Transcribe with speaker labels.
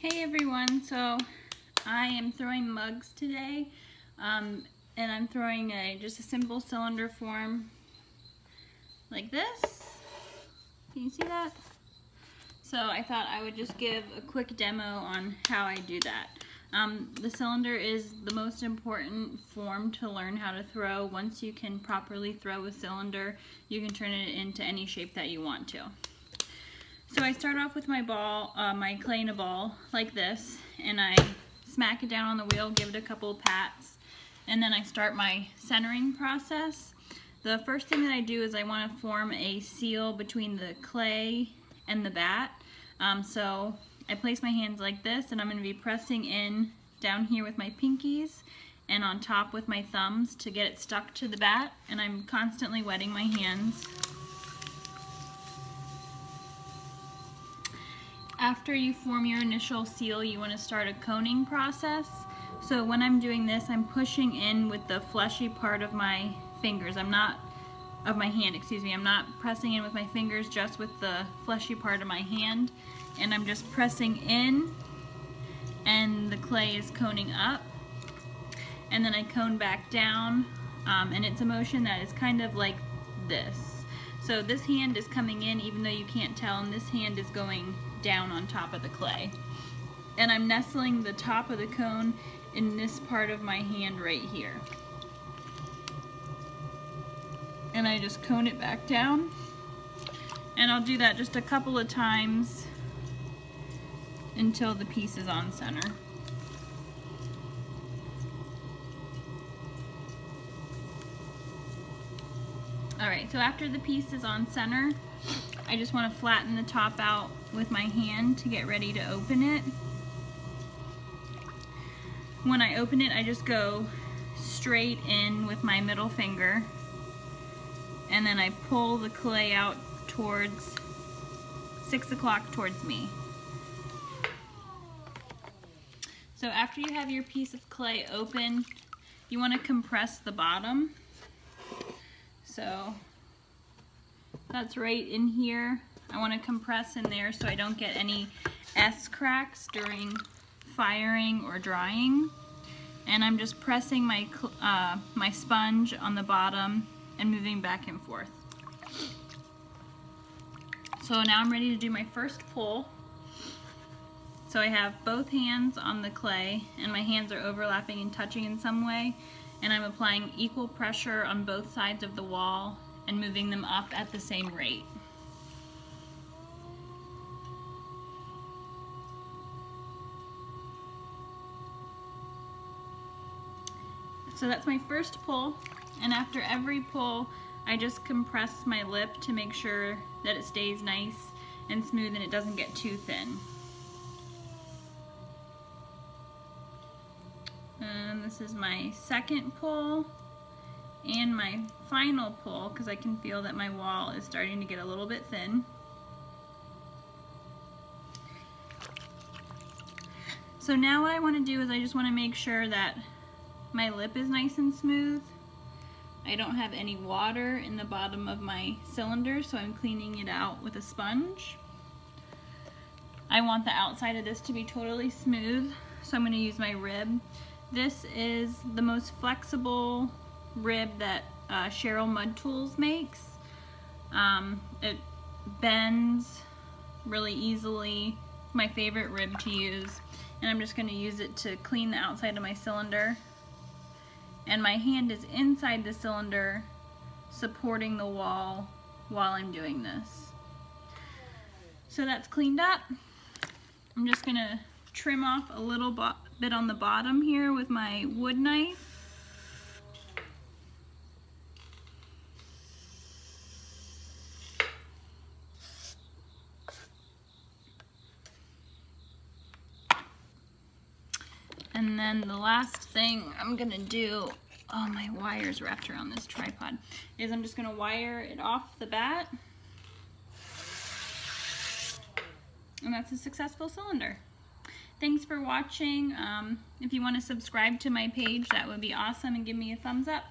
Speaker 1: Hey everyone, so I am throwing mugs today, and I'm throwing just a simple cylinder form like this. Can you see that? So I thought I would just give a quick demo on how I do that. The cylinder is the most important form to learn how to throw. Once you can properly throw a cylinder, you can turn it into any shape that you want to. So I start off with my ball, my clay in a ball, like this, and I smack it down on the wheel, give it a couple of pats, and then I start my centering process. The first thing that I do is I want to form a seal between the clay and the bat. So I place my hands like this, and I'm going to be pressing in down here with my pinkies and on top with my thumbs to get it stuck to the bat, and I'm constantly wetting my hands. After you form your initial seal, you want to start a coning process. So when I'm doing this, I'm pushing in with the fleshy part of my fingers. I'm not pressing in with my fingers, just with the fleshy part of my hand. And I'm just pressing in, and the clay is coning up. And then I cone back down, and it's a motion that is kind of like this. So this hand is coming in, even though you can't tell, and this hand is going down on top of the clay. And I'm nestling the top of the cone in this part of my hand right here. And I just cone it back down. And I'll do that just a couple of times until the piece is on center. Alright, so after the piece is on center, I just want to flatten the top out with my hand to get ready to open it. When I open it, I just go straight in with my middle finger, and then I pull the clay out towards 6 o'clock towards me. So after you have your piece of clay open, you want to compress the bottom. So that's right in here. I want to compress in there so I don't get any S cracks during firing or drying. And I'm just pressing my my sponge on the bottom and moving back and forth. So now I'm ready to do my first pull. So I have both hands on the clay, and my hands are overlapping and touching in some way, and I'm applying equal pressure on both sides of the wall and moving them up at the same rate. So that's my first pull, and after every pull I just compress my lip to make sure that it stays nice and smooth and it doesn't get too thin. And this is my second pull and my final pull, because I can feel that my wall is starting to get a little bit thin. So now what I want to do is I just want to make sure that my lip is nice and smooth. I don't have any water in the bottom of my cylinder, so I'm cleaning it out with a sponge. I want the outside of this to be totally smooth, so I'm going to use my rib. This is the most flexible rib that Cheryl Mud Tools makes. It bends really easily. My favorite rib to use, and I'm just going to use it to clean the outside of my cylinder. And my hand is inside the cylinder, supporting the wall while I'm doing this. So that's cleaned up. I'm just going to trim off a little bit on the bottom here with my wood knife. And then the last thing I'm gonna do, oh, my wire's wrapped around this tripod, is I'm just gonna wire it off the bat. And that's a successful cylinder. Thanks for watching. If you want to subscribe to my page, that would be awesome, and give me a thumbs up.